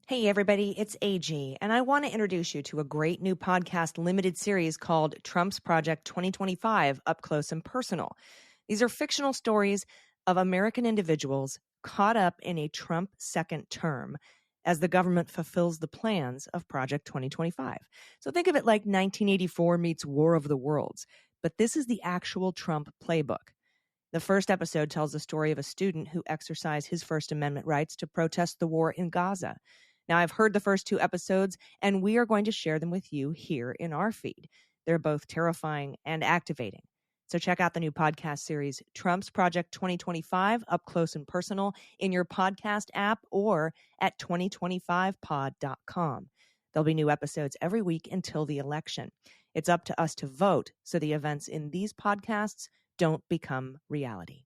Hey, everybody, it's AG, and I want to introduce you to a great new podcast limited series called Trump's Project 2025 Up Close and Personal. These are fictional stories of American individuals caught up in a Trump second term as the government fulfills the plans of Project 2025. So think of it like 1984 meets War of the Worlds, but this is the actual Trump playbook. The first episode tells the story of a student who exercised his First Amendment rights to protest the war in Gaza. Now, I've heard the first two episodes, and we are going to share them with you here in our feed. They're both terrifying and activating. So check out the new podcast series, Trump's Project 2025, Up Close and Personal, in your podcast app or at 2025pod.com. There'll be new episodes every week until the election. It's up to us to vote so the events in these podcasts don't become reality.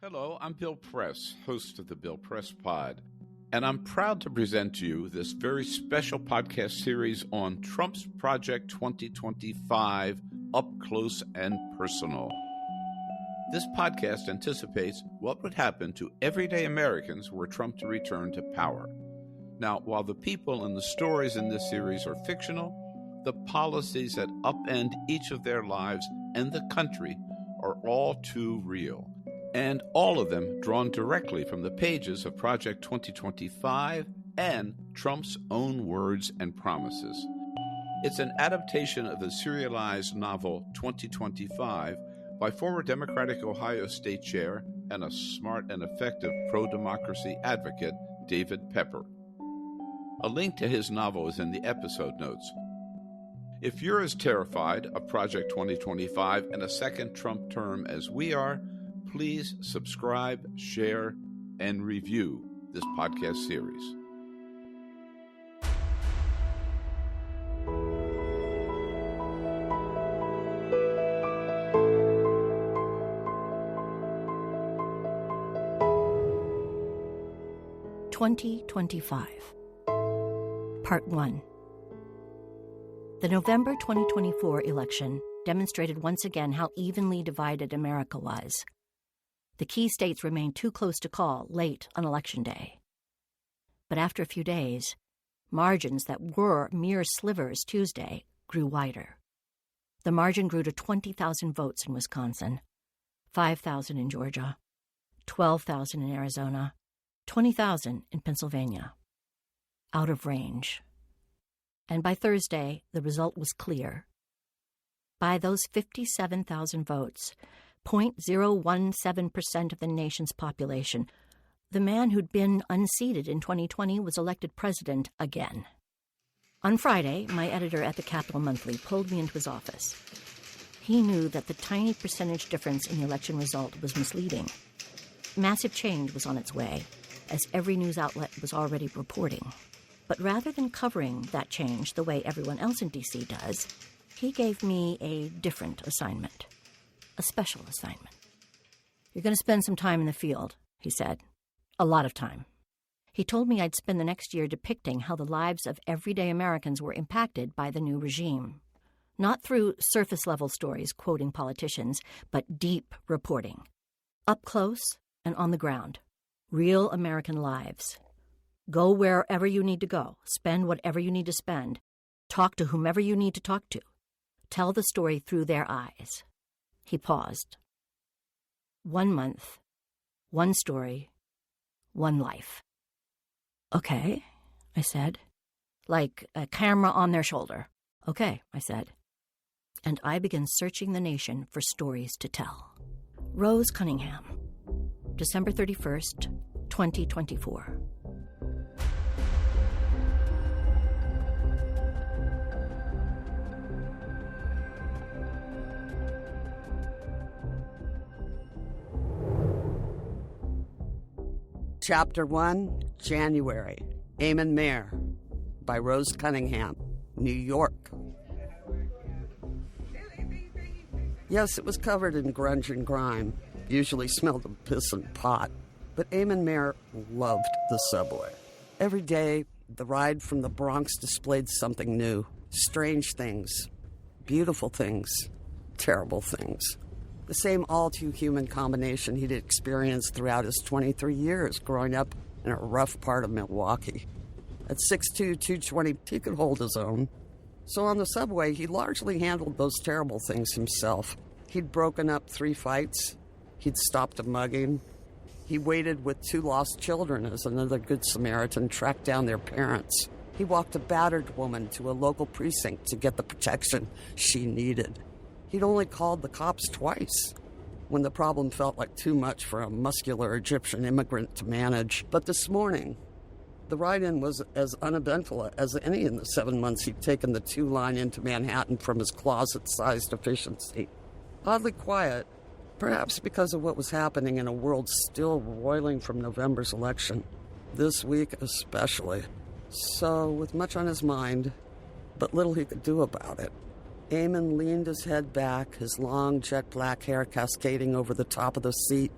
Hello, I'm Bill Press, host of the Bill Press Pod, and I'm proud to present to you this very special podcast series on Trump's Project 2025, Up Close and Personal. This podcast anticipates what would happen to everyday Americans were Trump to return to power. Now, while the people and the stories in this series are fictional, the policies that upend each of their lives and the country are all too real. And all of them drawn directly from the pages of Project 2025 and Trump's own words and promises. It's an adaptation of the serialized novel 2025 by former Democratic Ohio State Chair and a smart and effective pro-democracy advocate, David Pepper. A link to his novel is in the episode notes. If you're as terrified of Project 2025 and a second Trump term as we are, please subscribe, share, and review this podcast series. Part 1. The November 2024 election demonstrated once again how evenly divided America was. The key states remained too close to call late on Election Day. But after a few days, margins that were mere slivers Tuesday grew wider. The margin grew to 20,000 votes in Wisconsin, 5,000 in Georgia, 12,000 in Arizona, 20,000 in Pennsylvania. Out of range. And by Thursday, the result was clear. By those 57,000 votes, 0.017% of the nation's population, the man who'd been unseated in 2020 was elected president again. On Friday, my editor at the Capital Monthly pulled me into his office. He knew that the tiny percentage difference in the election result was misleading. Massive change was on its way, as every news outlet was already reporting. But rather than covering that change the way everyone else in D.C. does, he gave me a different assignment. A special assignment. You're going to spend some time in the field, he said. A lot of time. He told me I'd spend the next year depicting how the lives of everyday Americans were impacted by the new regime. Not through surface-level stories quoting politicians, but deep reporting. Up close and on the ground. Real American lives. Go wherever you need to go. Spend whatever you need to spend. Talk to whomever you need to talk to. Tell the story through their eyes. He paused. 1 month, one story, one life. Okay, I said. Like a camera on their shoulder. Okay, I said. And I began searching the nation for stories to tell. Rose Cunningham, December 31st, 2024. Chapter 1, January. Ammon Maher, by Rose Cunningham, New York. Yes, it was covered in grunge and grime, usually smelled of piss and pot, but Ammon Maher loved the subway. Every day, the ride from the Bronx displayed something new. Strange things, beautiful things, terrible things. The same all-too-human combination he'd experienced throughout his 23 years growing up in a rough part of Milwaukee. At 6'2", 220, he could hold his own. So on the subway, he largely handled those terrible things himself. He'd broken up 3 fights. He'd stopped a mugging. He waited with 2 lost children as another Good Samaritan tracked down their parents. He walked a battered woman to a local precinct to get the protection she needed. He'd only called the cops twice, when the problem felt like too much for a muscular Egyptian immigrant to manage. But this morning, the ride-in was as uneventful as any in the 7 months he'd taken the 2-line into Manhattan from his closet-sized efficiency. Oddly quiet, perhaps because of what was happening in a world still roiling from November's election. This week especially. So, with much on his mind, but little he could do about it, Ammon leaned his head back, his long jet black hair cascading over the top of the seat,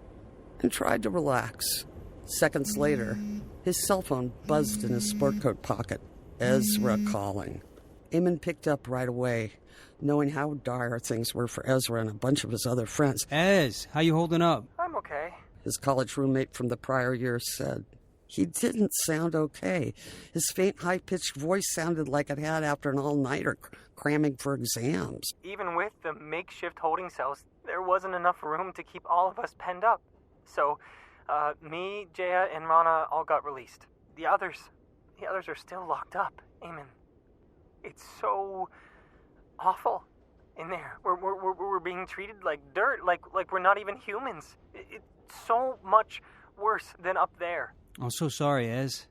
and tried to relax. Seconds later, his cell phone buzzed in his sport coat pocket. Ezra calling. Ammon picked up right away, knowing how dire things were for Ezra and a bunch of his other friends. Ez, how you holding up? I'm okay. His college roommate from the prior year said. He didn't sound okay. His faint, high-pitched voice sounded like it had after an all-nighter cramming for exams. Even with the makeshift holding cells, there wasn't enough room to keep all of us penned up. So, me, Jaya, and Rana all got released. The others are still locked up. Amen. It's so awful in there. We're being treated like dirt, like we're not even humans. It's so much worse than up there. I'm so sorry, Ez.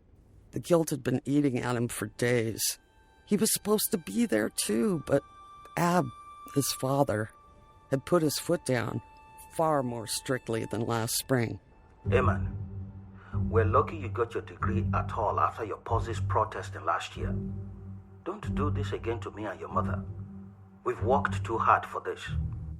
The guilt had been eating at him for days. He was supposed to be there too, but Ab, his father, had put his foot down far more strictly than last spring. Ammon, we're lucky you got your degree at all after your pauses protesting last year. Don't do this again to me and your mother. We've worked too hard for this.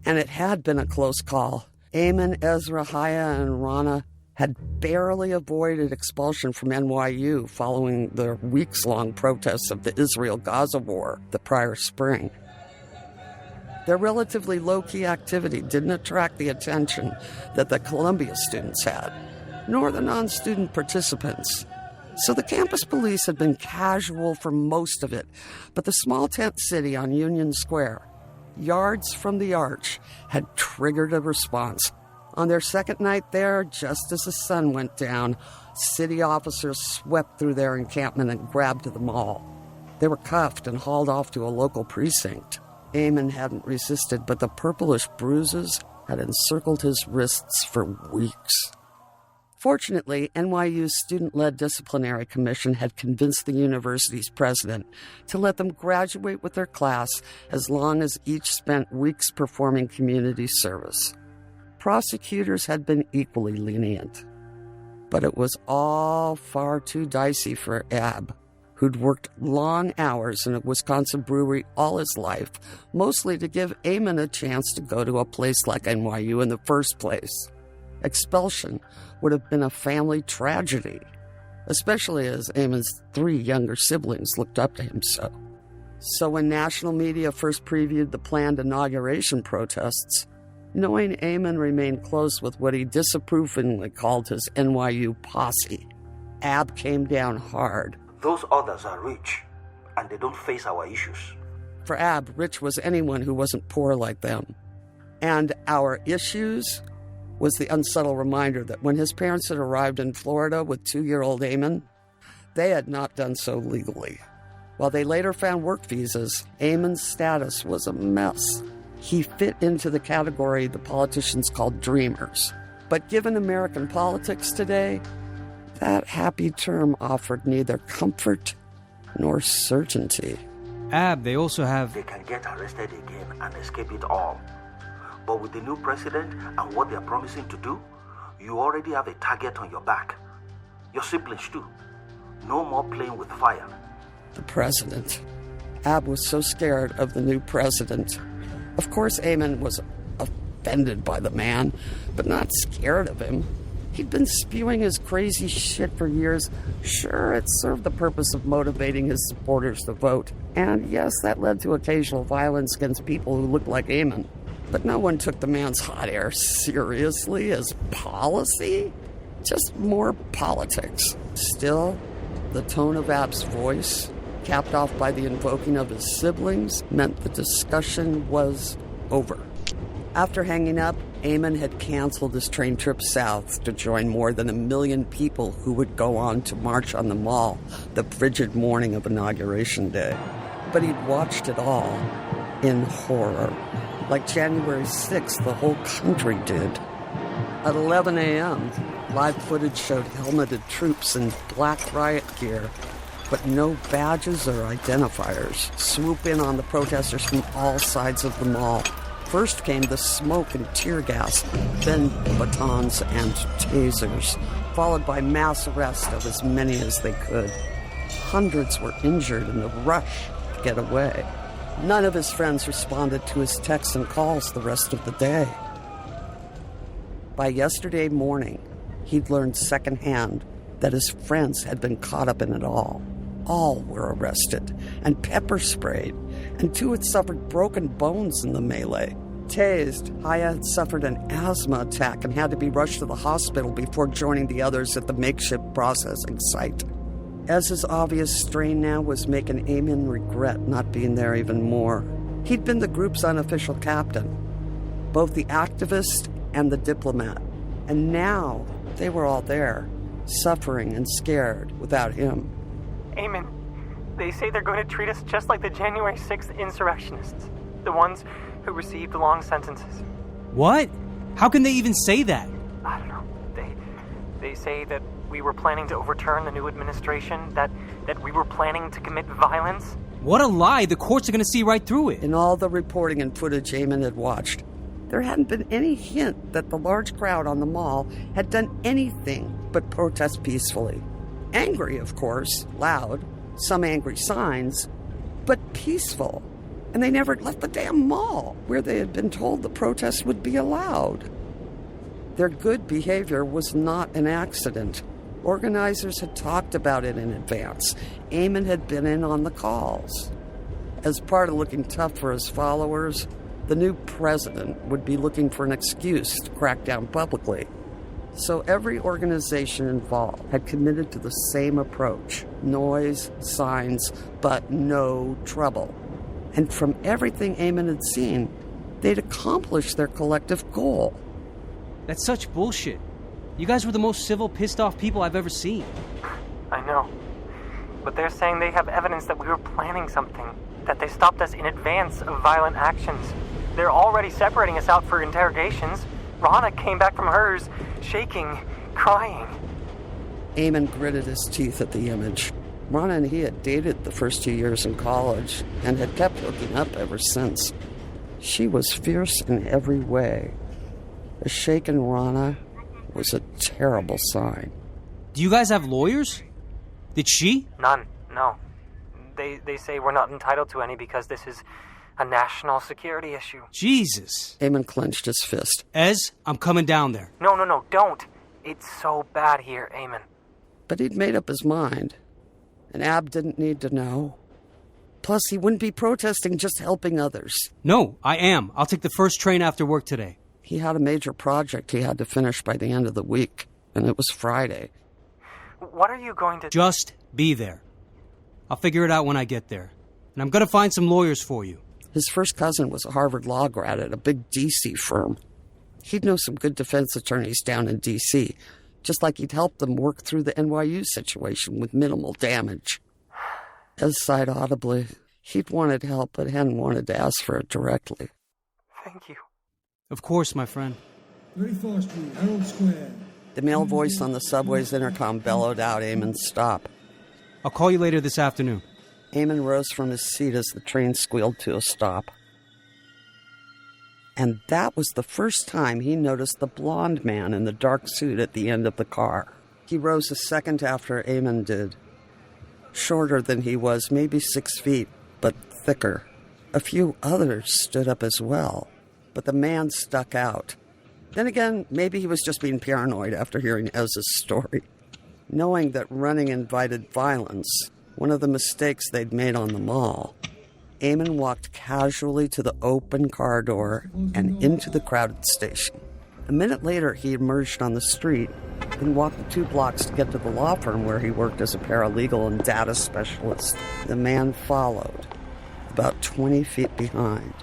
And it had been a close call. Ammon, Ezra, Haya, and Rana had barely avoided expulsion from NYU following the weeks-long protests of the Israel-Gaza war the prior spring. Their relatively low-key activity didn't attract the attention that the Columbia students had, nor the non-student participants. So the campus police had been casual for most of it, but the small tent city on Union Square, yards from the arch, had triggered a response. On their second night there, just as the sun went down, city officers swept through their encampment and grabbed them all. They were cuffed and hauled off to a local precinct. Ammon hadn't resisted, but the purplish bruises had encircled his wrists for weeks. Fortunately, NYU's student-led disciplinary commission had convinced the university's president to let them graduate with their class as long as each spent weeks performing community service. Prosecutors had been equally lenient. But it was all far too dicey for Ab, who'd worked long hours in a Wisconsin brewery all his life, mostly to give Ammon a chance to go to a place like NYU in the first place. Expulsion would have been a family tragedy, especially as Ammon's 3 younger siblings looked up to him so. So when national media first previewed the planned inauguration protests, knowing Ammon remained close with what he disapprovingly called his NYU posse, Ab came down hard. Those others are rich, and they don't face our issues. For Ab, rich was anyone who wasn't poor like them. And our issues was the unsubtle reminder that when his parents had arrived in Florida with 2-year-old Ammon, they had not done so legally. While they later found work visas, Ammon's status was a mess. He fit into the category the politicians called dreamers. But given American politics today, that happy term offered neither comfort nor certainty. Ab, they also have... They can get arrested again and escape it all. But with the new president and what they're promising to do, you already have a target on your back. Your siblings too. No more playing with fire. The president. Ab was so scared of the new president. Of course, Ammon was offended by the man, but not scared of him. He'd been spewing his crazy shit for years. Sure, it served the purpose of motivating his supporters to vote. And yes, that led to occasional violence against people who looked like Ammon. But no one took the man's hot air seriously as policy. Just more politics. Still, the tone of Ab's voice, capped off by the invoking of his siblings, meant the discussion was over. After hanging up, Ammon had canceled his train trip south to join more than 1 million people who would go on to march on the mall the frigid morning of Inauguration Day. But he'd watched it all in horror, like January 6th the whole country did. At 11 a.m., live footage showed helmeted troops in black riot gear, but no badges or identifiers, swoop in on the protesters from all sides of the mall. First came the smoke and tear gas, then batons and tasers, followed by mass arrest of as many as they could. Hundreds were injured in the rush to get away. None of his friends responded to his texts and calls the rest of the day. By yesterday morning, he'd learned secondhand that his friends had been caught up in it all. All were arrested and pepper sprayed, and 2 had suffered broken bones in the melee. Tased, Haya had suffered an asthma attack and had to be rushed to the hospital before joining the others at the makeshift processing site. As his obvious strain now was making Ammon regret not being there even more. He'd been the group's unofficial captain, both the activist and the diplomat, and now they were all there, suffering and scared without him. Ammon, they say they're going to treat us just like the January 6th insurrectionists, the ones who received long sentences. What? How can they even say that? I don't know. They say that we were planning to overturn the new administration, that we were planning to commit violence. What a lie. The courts are going to see right through it. In all the reporting and footage Ammon had watched, there hadn't been any hint that the large crowd on the mall had done anything but protest peacefully. Angry, of course, loud, some angry signs, but peaceful. And they never left the damn mall, where they had been told the protest would be allowed. Their good behavior was not an accident. Organizers had talked about it in advance. Ammon had been in on the calls. As part of looking tough for his followers, the new president would be looking for an excuse to crack down publicly. So every organization involved had committed to the same approach: noise, signs, but no trouble. And from everything Ammon had seen, they'd accomplished their collective goal. That's such bullshit. You guys were the most civil, pissed-off people I've ever seen. I know. But they're saying they have evidence that we were planning something, that they stopped us in advance of violent actions. They're already separating us out for interrogations. Rana came back from hers, shaking, crying. Ammon gritted his teeth at the image. Rana and he had dated the first 2 years in college and had kept hooking up ever since. She was fierce in every way. A shaken Rana was a terrible sign. Do you guys have lawyers? Did she? None, no. They say we're not entitled to any because this is a national security issue. Jesus. Ammon clenched his fist. Ez, I'm coming down there. No, don't. It's so bad here, Ammon. But he'd made up his mind, and Ab didn't need to know. Plus, he wouldn't be protesting, just helping others. No, I am. I'll take the first train after work today. He had a major project he had to finish by the end of the week, and it was Friday. What are you going to... Just be there. I'll figure it out when I get there. And I'm going to find some lawyers for you. His first cousin was a Harvard law grad at a big D.C. firm. He'd know some good defense attorneys down in D.C., just like he'd help them work through the NYU situation with minimal damage. Ez sighed audibly. He'd wanted help, but hadn't wanted to ask for it directly. Thank you. Of course, my friend. 34th Street, Herald Square. The male voice on the subway's intercom bellowed out Ammon's stop. I'll call you later this afternoon. Ammon rose from his seat as the train squealed to a stop. And that was the first time he noticed the blonde man in the dark suit at the end of the car. He rose a second after Ammon did. Shorter than he was, maybe 6 feet, but thicker. A few others stood up as well, but the man stuck out. Then again, maybe he was just being paranoid after hearing Ez's story. Knowing that running invited violence, one of the mistakes they'd made on the mall, Ammon walked casually to the open car door and into the crowded station. A minute later, he emerged on the street then walked the 2 blocks to get to the law firm where he worked as a paralegal and data specialist. The man followed, about 20 feet behind,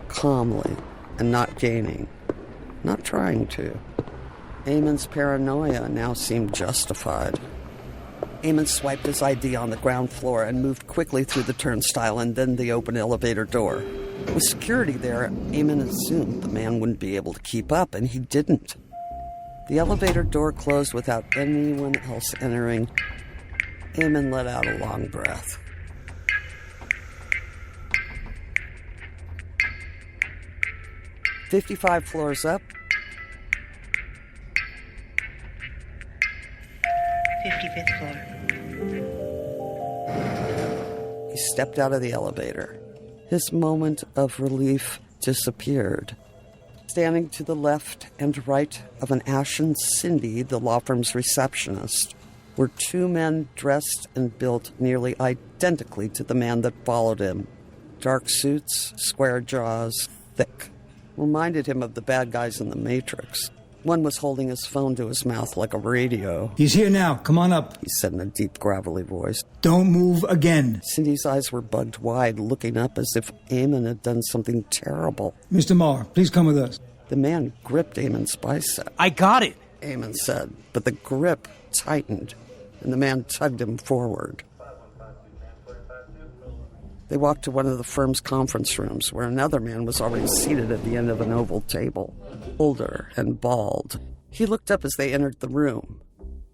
calmly and not gaining, not trying to. Ammon's paranoia now seemed justified. Ammon swiped his ID on the ground floor and moved quickly through the turnstile and then the open elevator door. With security there, Ammon assumed the man wouldn't be able to keep up, and he didn't. The elevator door closed without anyone else entering. Ammon let out a long breath. "55 floors up." 55th floor. He stepped out of the elevator. His moment of relief disappeared. Standing to the left and right of an ashen Cindy, the law firm's receptionist, were 2 men dressed and built nearly identically to the man that followed him. Dark suits, square jaws, thick. Reminded him of the bad guys in The Matrix. One was holding his phone to his mouth like a radio. He's here now. Come on up. He said in a deep, gravelly voice. Don't move again. Cindy's eyes were bugged wide, looking up as if Ammon had done something terrible. Mr. Maher, please come with us. The man gripped Ammon's bicep. I got it, Ammon said, but the grip tightened, and the man tugged him forward. They walked to one of the firm's conference rooms, where another man was already seated at the end of an oval table, older and bald. He looked up as they entered the room,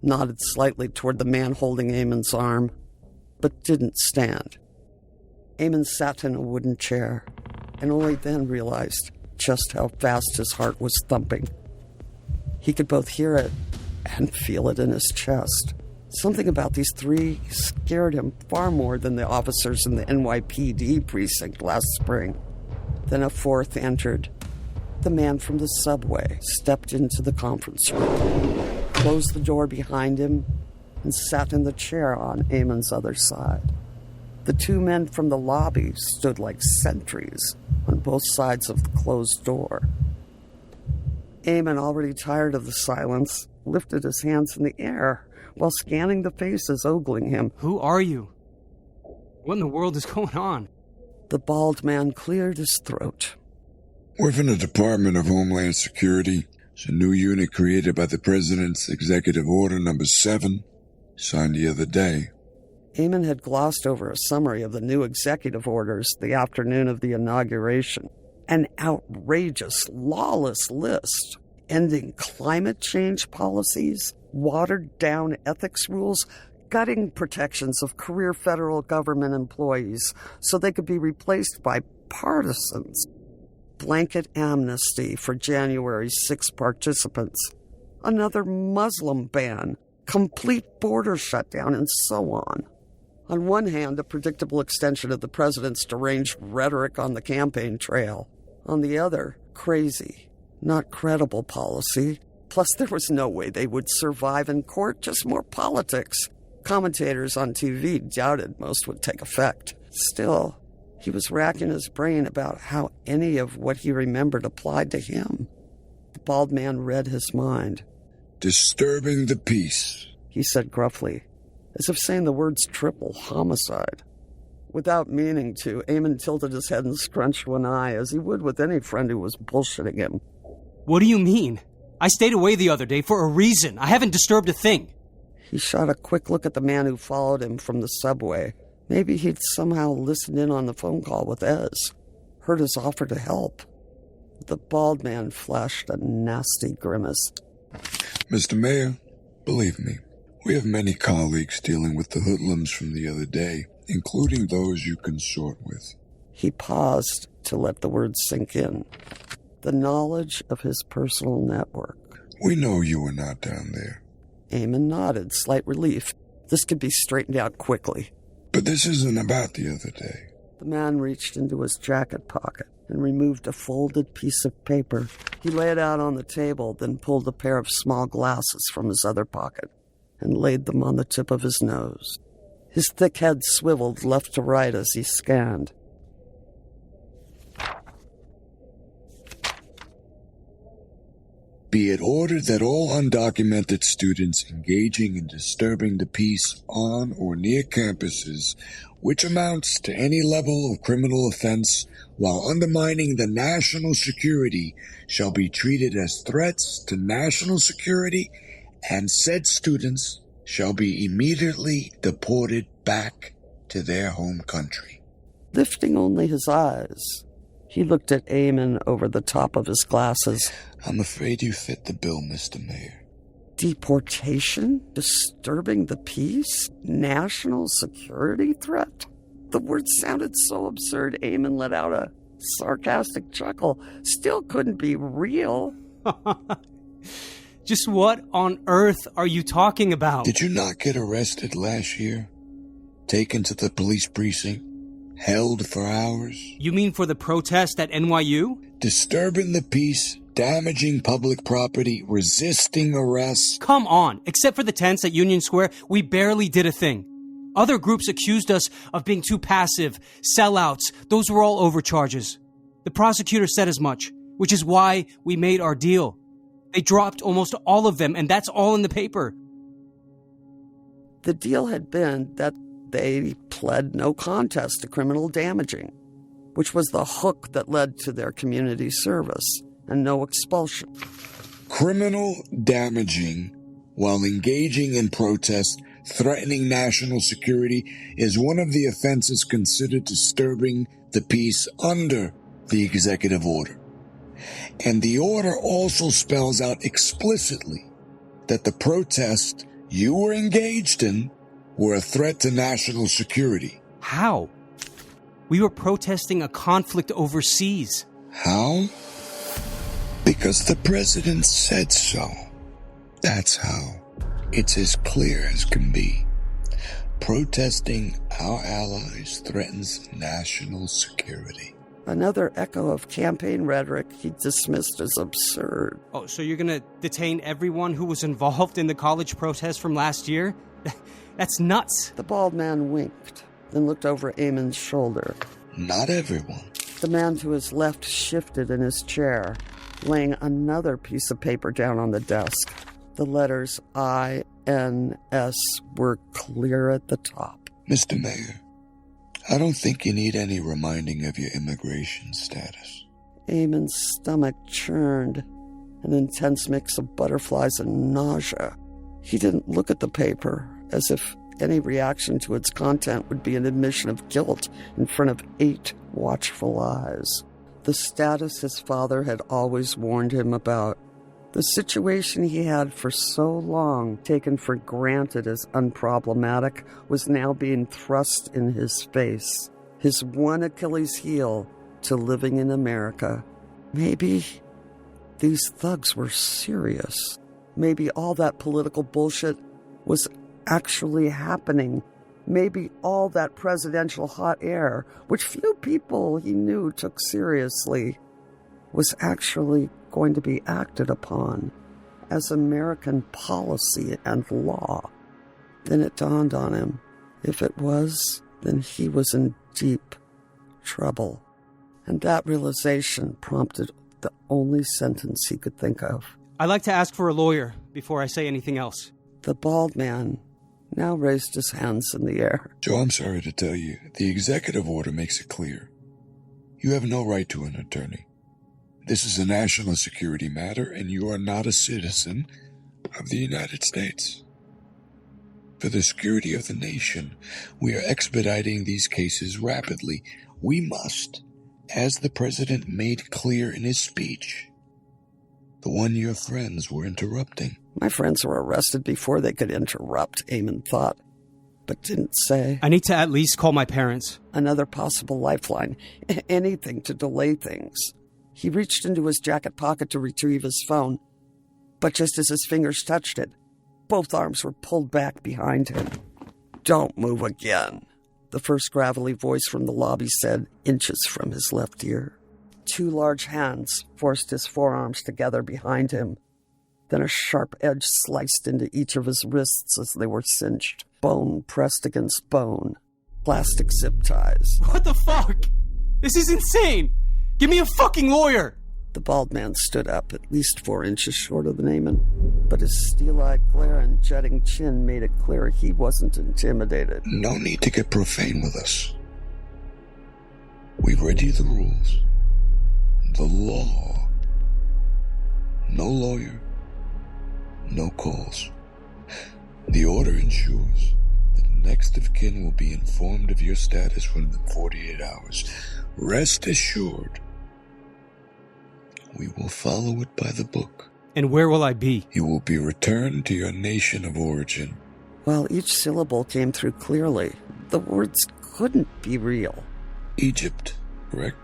nodded slightly toward the man holding Ammon's arm, but didn't stand. Ammon sat in a wooden chair, and only then realized just how fast his heart was thumping. He could both hear it and feel it in his chest. Something about these 3 scared him far more than the officers in the NYPD precinct last spring. Then a 4th entered. The man from the subway stepped into the conference room, closed the door behind him, and sat in the chair on Ammon's other side. The 2 men from the lobby stood like sentries on both sides of the closed door. Ammon, already tired of the silence, lifted his hands in the air while scanning the faces ogling him. Who are you? What in the world is going on? The bald man cleared his throat. We're from the Department of Homeland Security. It's a new unit created by the President's Executive Order No. 7, signed the other day. Ammon had glossed over a summary of the new executive orders the afternoon of the inauguration. An outrageous, lawless list, ending climate change policies, watered-down ethics rules, gutting protections of career federal government employees so they could be replaced by partisans, blanket amnesty for January 6 participants, another Muslim ban, complete border shutdown, and so on. On one hand, a predictable extension of the president's deranged rhetoric on the campaign trail. On the other, crazy, not credible policy. Plus, there was no way they would survive in court, just more politics. Commentators on TV doubted most would take effect. Still, he was racking his brain about how any of what he remembered applied to him. The bald man read his mind. Disturbing the peace, he said gruffly, as if saying the words triple homicide. Without meaning to, Ammon tilted his head and scrunched one eye, as he would with any friend who was bullshitting him. What do you mean? I stayed away the other day for a reason. I haven't disturbed a thing. He shot a quick look at the man who followed him from the subway. Maybe he'd somehow listened in on the phone call with Ez, heard his offer to help. The bald man flashed a nasty grimace. Mr. Mayor, believe me, we have many colleagues dealing with the hoodlums from the other day, including those you consort with. He paused to let the words sink in. The knowledge of his personal network. We know you were not down there. Ammon nodded, slight relief. This could be straightened out quickly. But this isn't about the other day. The man reached into his jacket pocket and removed a folded piece of paper. He laid it out on the table, then pulled a pair of small glasses from his other pocket and laid them on the tip of his nose. His thick head swiveled left to right as he scanned. Be it ordered that all undocumented students engaging in disturbing the peace on or near campuses, which amounts to any level of criminal offense while undermining the national security, shall be treated as threats to national security, and said students shall be immediately deported back to their home country. Lifting only his eyes, he looked at Ammon over the top of his glasses. I'm afraid you fit the bill, Mr. Mayor. Deportation? Disturbing the peace? National security threat? The word sounded so absurd, Ammon let out a sarcastic chuckle. Still couldn't be real. Just what on earth are you talking about? Did you not get arrested last year? Taken to the police precinct? Held for hours? You mean for the protest at NYU? Disturbing the peace, damaging public property, resisting arrest. Come on. Except for the tents at Union Square, we barely did a thing. Other groups accused us of being too passive, sellouts. Those were all overcharges. The prosecutor said as much, which is why we made our deal. They dropped almost all of them, and that's all in the paper. The deal had been that they pled no contest to criminal damaging, which was the hook that led to their community service, and no expulsion. Criminal damaging while engaging in protest, threatening national security, is one of the offenses considered disturbing the peace under the executive order. And the order also spells out explicitly that the protests you were engaged in were a threat to national security. How? We were protesting a conflict overseas. How? Because the president said so. That's how. It's as clear as can be. Protesting our allies threatens national security. Another echo of campaign rhetoric he dismissed as absurd. Oh, so you're gonna detain everyone who was involved in the college protest from last year? That's nuts. The bald man winked, then looked over Ammon's shoulder. Not everyone. The man to his left shifted in his chair, laying another piece of paper down on the desk. The letters I-N-S were clear at the top. Mr. Mayor, I don't think you need any reminding of your immigration status. Ammon's stomach churned, an intense mix of butterflies and nausea. He didn't look at the paper, as if any reaction to its content would be an admission of guilt in front of 8 watchful eyes. The status his father had always warned him about. The situation he had for so long taken for granted as unproblematic was now being thrust in his face. His one Achilles heel to living in America. Maybe these thugs were serious. Maybe all that political bullshit was actually happening. Maybe all that presidential hot air, which few people he knew took seriously, was actually going to be acted upon as American policy and law. Then it dawned on him. If it was, then he was in deep trouble. And that realization prompted the only sentence he could think of. I'd like to ask for a lawyer before I say anything else. The bald man now raised his hands in the air. Joe, I'm sorry to tell you, the executive order makes it clear. You have no right to an attorney. This is a national security matter, and you are not a citizen of the United States. For the security of the nation, we are expediting these cases rapidly. We must, as the president made clear in his speech, the one your friends were interrupting. My friends were arrested before they could interrupt, Ammon thought, but didn't say. I need to at least call my parents. Another possible lifeline, anything to delay things. He reached into his jacket pocket to retrieve his phone, but just as his fingers touched it, both arms were pulled back behind him. Don't move again, the first gravelly voice from the lobby said, inches from his left ear. 2 large hands forced his forearms together behind him. Then a sharp edge sliced into each of his wrists as they were cinched. Bone pressed against bone. Plastic zip ties. What the fuck? This is insane! Give me a fucking lawyer! The bald man stood up, at least 4 inches shorter than Ammon, but his steel-eyed glare and jutting chin made it clear he wasn't intimidated. No need to get profane with us. We've read you the rules. The law. No lawyer. No calls. The order ensures that next of kin will be informed of your status within 48 hours. Rest assured, we will follow it by the book. And where will I be? You will be returned to your nation of origin. While each syllable came through clearly, the words couldn't be real. Egypt, correct?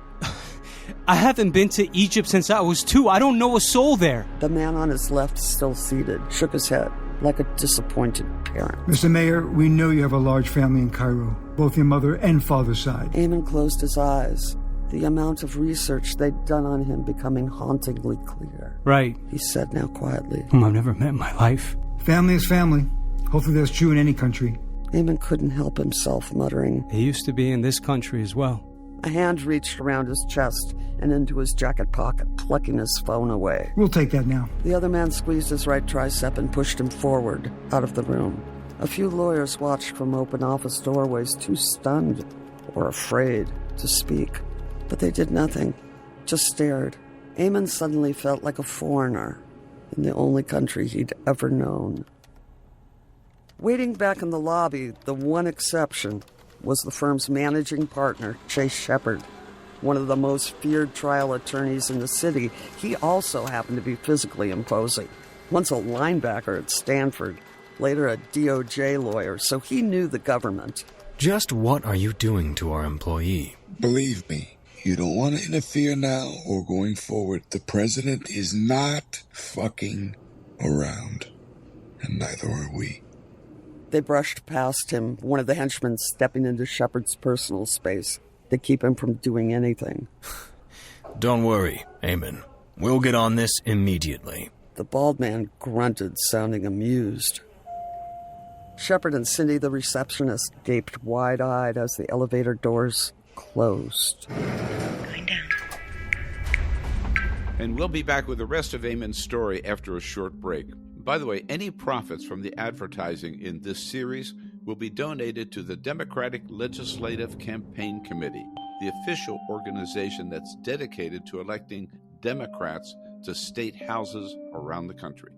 I haven't been to Egypt since I was 2. I don't know a soul there. The man on his left, still seated, shook his head like a disappointed parent. Mr. Maher, we know you have a large family in Cairo, both your mother and father's side. Ammon closed his eyes, the amount of research they'd done on him becoming hauntingly clear. Right. He said now quietly. Whom I've never met in my life. Family is family. Hopefully that's true in any country. Ammon couldn't help himself, muttering. He used to be in this country as well. A hand reached around his chest and into his jacket pocket, plucking his phone away. We'll take that now. The other man squeezed his right tricep and pushed him forward, out of the room. A few lawyers watched from open office doorways, too stunned or afraid to speak. But they did nothing, just stared. Ammon suddenly felt like a foreigner in the only country he'd ever known. Waiting back in the lobby, the one exception was the firm's managing partner, Chase Shepard, one of the most feared trial attorneys in the city. He also happened to be physically imposing. Once a linebacker at Stanford, later a DOJ lawyer, so he knew the government. Just what are you doing to our employee? Believe me, you don't want to interfere now or going forward. The president is not fucking around, and neither are we. They brushed past him, one of the henchmen stepping into Shepard's personal space to keep him from doing anything. Don't worry, Ammon. We'll get on this immediately. The bald man grunted, sounding amused. Shepard and Cindy, the receptionist, gaped wide-eyed as the elevator doors closed. Going down. And we'll be back with the rest of Ammon's story after a short break. By the way, any profits from the advertising in this series will be donated to the Democratic Legislative Campaign Committee, the official organization that's dedicated to electing Democrats to state houses around the country.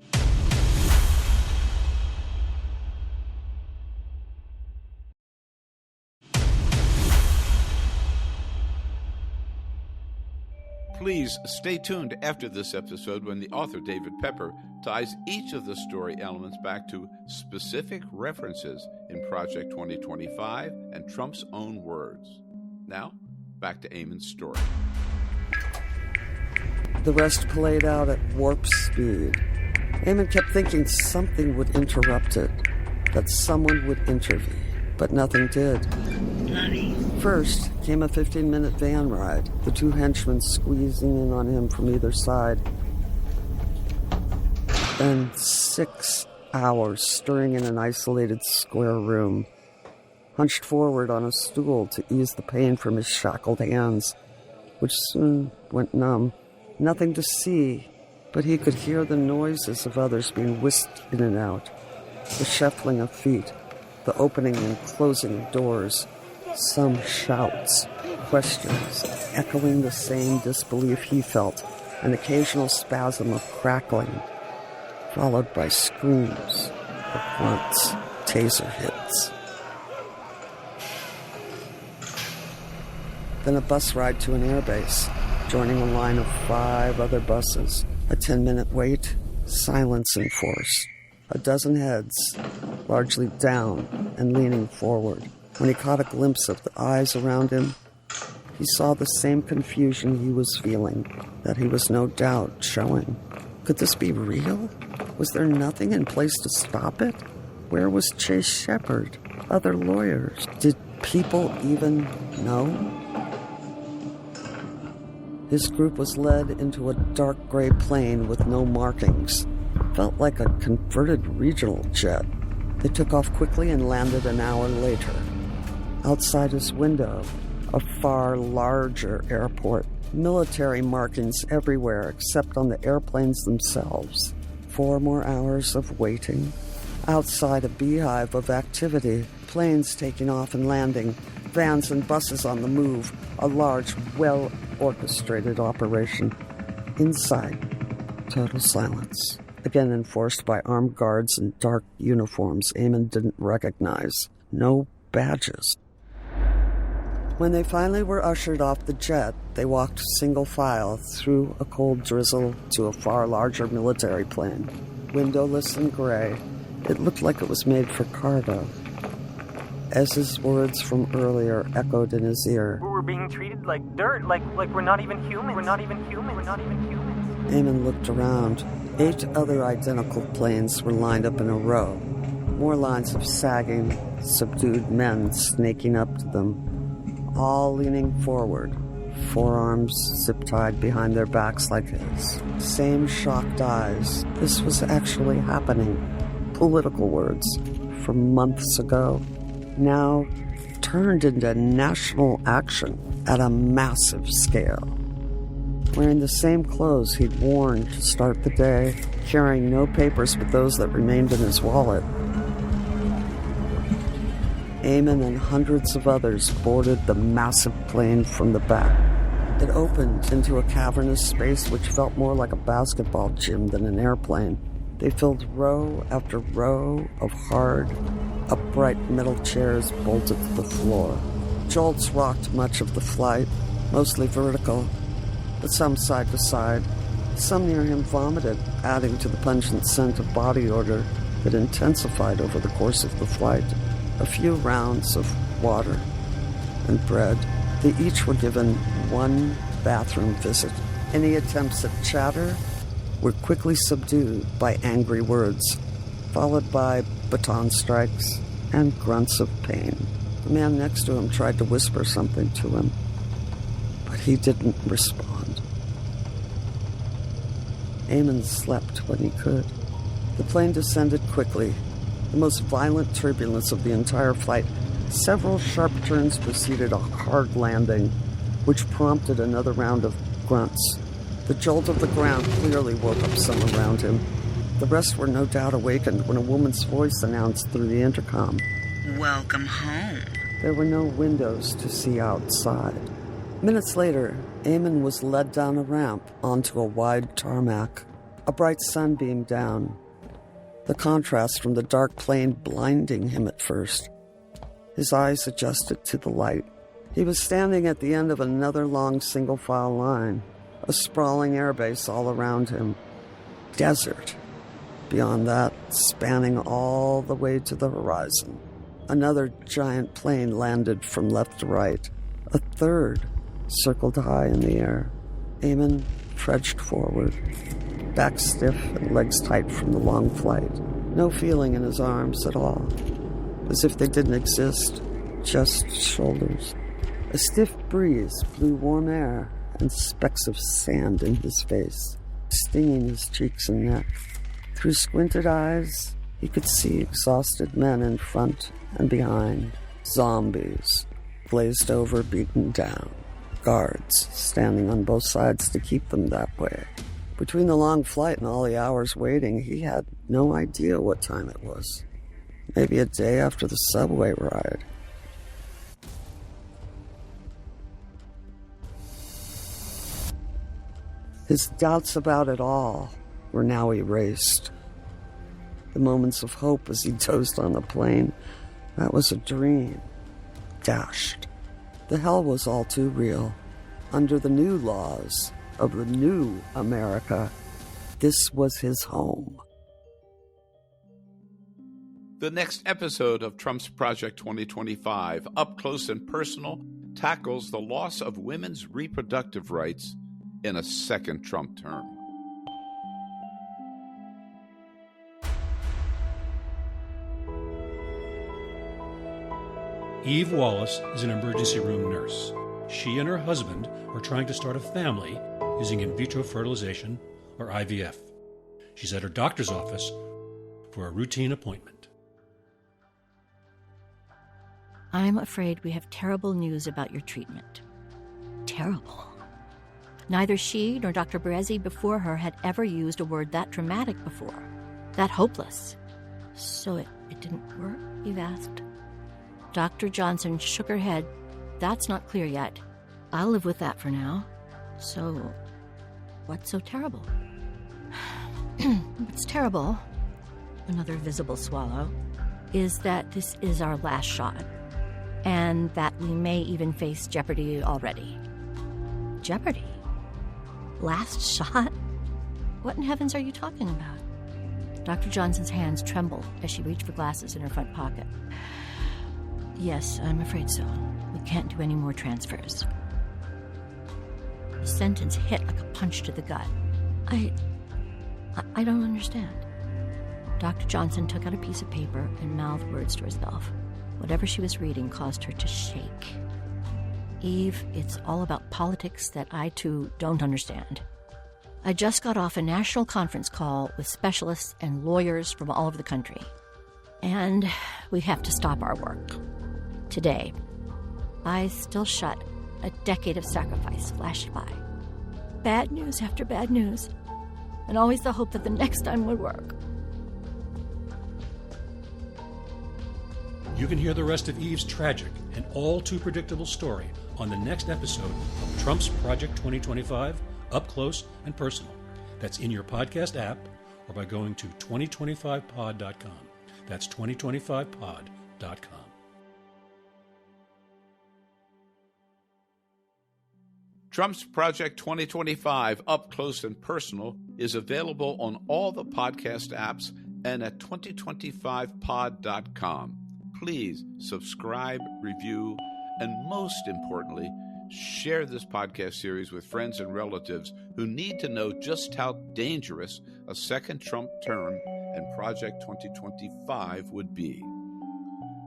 Please stay tuned after this episode when the author, David Pepper, ties each of the story elements back to specific references in Project 2025 and Trump's own words. Now, back to Ammon's story. The rest played out at warp speed. Ammon kept thinking something would interrupt it, that someone would intervene, but nothing did. Lobby. First came a 15-minute van ride, the 2 henchmen squeezing in on him from either side. Then 6 hours stirring in an isolated square room, hunched forward on a stool to ease the pain from his shackled hands, which soon went numb. Nothing to see, but he could hear the noises of others being whisked in and out, the shuffling of feet, the opening and closing of doors, some shouts, questions, echoing the same disbelief he felt, an occasional spasm of crackling, followed by screams, or grunts, taser hits. Then a bus ride to an airbase, joining a line of 5 other buses. A 10-minute wait, silence enforced. A dozen heads, largely down and leaning forward. When he caught a glimpse of the eyes around him, he saw the same confusion he was feeling, that he was no doubt showing. Could this be real? Was there nothing in place to stop it? Where was Chase Shepard? Other lawyers? Did people even know? His group was led into a dark gray plane with no markings. Felt like a converted regional jet. They took off quickly and landed an hour later. Outside his window, a far larger airport Military markings everywhere except on the airplanes themselves. 4 more hours of waiting. Outside, a beehive of activity. Planes taking off and landing. Vans and buses on the move. A large, well-orchestrated operation. Inside, total silence. Again enforced by armed guards in dark uniforms Ammon didn't recognize. No badges. When they finally were ushered off the jet, they walked single file through a cold drizzle to a far larger military plane. Windowless and gray, it looked like it was made for cargo. As his words from earlier echoed in his ear. We're being treated like dirt, like we're not even human. We're not even human. We're not even humans. Ammon looked around. 8 other identical planes were lined up in a row. More lines of sagging, subdued men snaking up to them, all leaning forward, forearms zip-tied behind their backs like his. Same shocked eyes. This was actually happening. Political words from months ago, now turned into national action at a massive scale. Wearing the same clothes he'd worn to start the day, carrying no papers but those that remained in his wallet. Ammon and hundreds of others boarded the massive plane from the back. It opened into a cavernous space which felt more like a basketball gym than an airplane. They filled row after row of hard, upright metal chairs bolted to the floor. Jolts rocked much of the flight, mostly vertical, but some side to side. Some near him vomited, adding to the pungent scent of body odor that intensified over the course of the flight. A few rounds of water and bread. They each were given 1 bathroom visit. Any attempts at chatter were quickly subdued by angry words, followed by baton strikes and grunts of pain. The man next to him tried to whisper something to him, but he didn't respond. Ammon slept when he could. The plane descended quickly, the most violent turbulence of the entire flight. Several sharp turns preceded a hard landing, which prompted another round of grunts. The jolt of the ground clearly woke up some around him. The rest were no doubt awakened when a woman's voice announced through the intercom, "Welcome home." There were no windows to see outside. Minutes later, Ammon was led down a ramp onto a wide tarmac. A bright sun beamed down, the contrast from the dark plane blinding him at first. His eyes adjusted to the light. He was standing at the end of another long single-file line, a sprawling airbase all around him. Desert. Beyond that, spanning all the way to the horizon. Another giant plane landed from left to right. A third circled high in the air. Ammon trudged forward, back stiff and legs tight from the long flight. No feeling in his arms at all, as if they didn't exist, just shoulders. A stiff breeze blew warm air and specks of sand in his face, stinging his cheeks and neck. Through squinted eyes, he could see exhausted men in front and behind, zombies, glazed over, beaten down, guards standing on both sides to keep them that way. Between the long flight and all the hours waiting, he had no idea what time it was. Maybe a day after the subway ride. His doubts about it all were now erased. The moments of hope as he dozed on the plane, that was a dream. Dashed. The hell was all too real. Under the new laws of the new America, this was his home. The next episode of Trump's Project 2025, Up Close and Personal, tackles the loss of women's reproductive rights in a second Trump term. Eve Wallace is an emergency room nurse. She and her husband are trying to start a family using in vitro fertilization, or IVF. She's at her doctor's office for a routine appointment. I'm afraid we have terrible news about your treatment. Terrible. Neither she nor Dr. Berezi before her had ever used a word that dramatic before, that hopeless. So it didn't work, Eve asked. Dr. Johnson shook her head. That's not clear yet. I'll live with that for now. So, what's so terrible? What's terrible, another visible swallow, is that this is our last shot, and that we may even face jeopardy already. Jeopardy? Last shot? What in heavens are you talking about? Dr. Johnson's hands trembled as she reached for glasses in her front pocket. Yes, I'm afraid so. We can't do any more transfers. The sentence hit like a punch to the gut. I don't understand. Dr. Johnson took out a piece of paper and mouthed words to herself. Whatever she was reading caused her to shake. Eve, it's all about politics that I, too, don't understand. I just got off a national conference call with specialists and lawyers from all over the country. And we have to stop our work. Today. Eyes still shut, a decade of sacrifice flashed by. Bad news after bad news. And always the hope that the next time would work. You can hear the rest of Eve's tragic and all too predictable story on the next episode of Trump's Project 2025, Up Close and Personal. That's in your podcast app or by going to 2025pod.com. That's 2025pod.com. Trump's Project 2025, Up Close and Personal, is available on all the podcast apps and at 2025pod.com. Please subscribe, review, and most importantly, share this podcast series with friends and relatives who need to know just how dangerous a second Trump term and Project 2025 would be.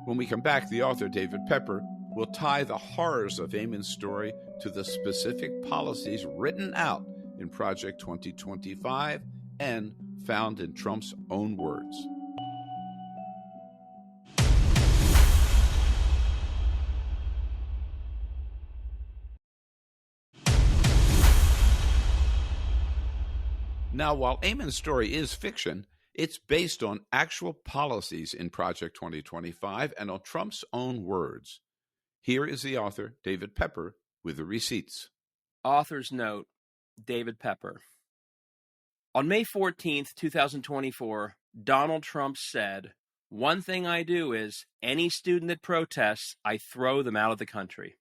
When we come back, the author, David Pepper, will tie the horrors of Ammon's story to the specific policies written out in Project 2025 and found in Trump's own words. Now, while Ammon's story is fiction, it's based on actual policies in Project 2025 and on Trump's own words. Here is the author, David Pepper, with the receipts. Author's note, David Pepper. On May 14th, 2024, Donald Trump said, "One thing I do is, any student that protests, I throw them out of the country."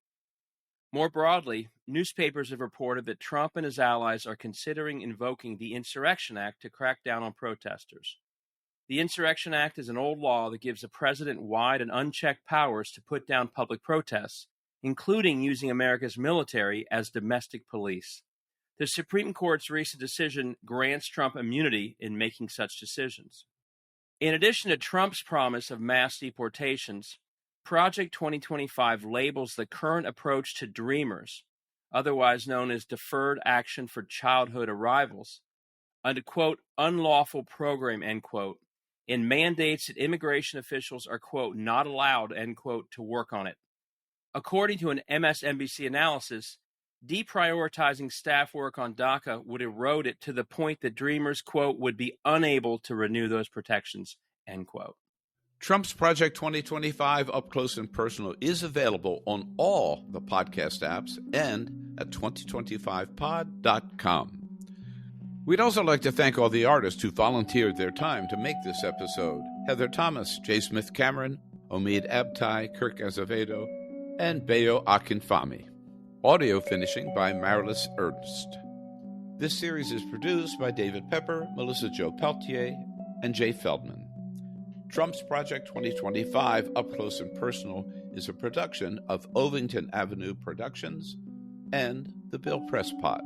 More broadly, newspapers have reported that Trump and his allies are considering invoking the Insurrection Act to crack down on protesters. The Insurrection Act is an old law that gives the president wide and unchecked powers to put down public protests, including using America's military as domestic police. The Supreme Court's recent decision grants Trump immunity in making such decisions. In addition to Trump's promise of mass deportations, Project 2025 labels the current approach to Dreamers, otherwise known as Deferred Action for Childhood Arrivals, a, quote, unlawful program, end quote, and mandates that immigration officials are, quote, not allowed, end quote, to work on it. According to an MSNBC analysis, deprioritizing staff work on DACA would erode it to the point that Dreamers, quote, would be unable to renew those protections, end quote. Trump's Project 2025 Up Close and Personal is available on all the podcast apps and at 2025pod.com. We'd also like to thank all the artists who volunteered their time to make this episode. Heather Thomas, J. Smith Cameron, Omid Abtai, Kirk Azevedo, and Bayo Akinfami. Audio finishing by Marilis Ernst. This series is produced by David Pepper, Melissa Jo Peltier, and Jay Feldman. Trump's Project 2025 Up Close and Personal is a production of Ovington Avenue Productions and the Bill Press Pod.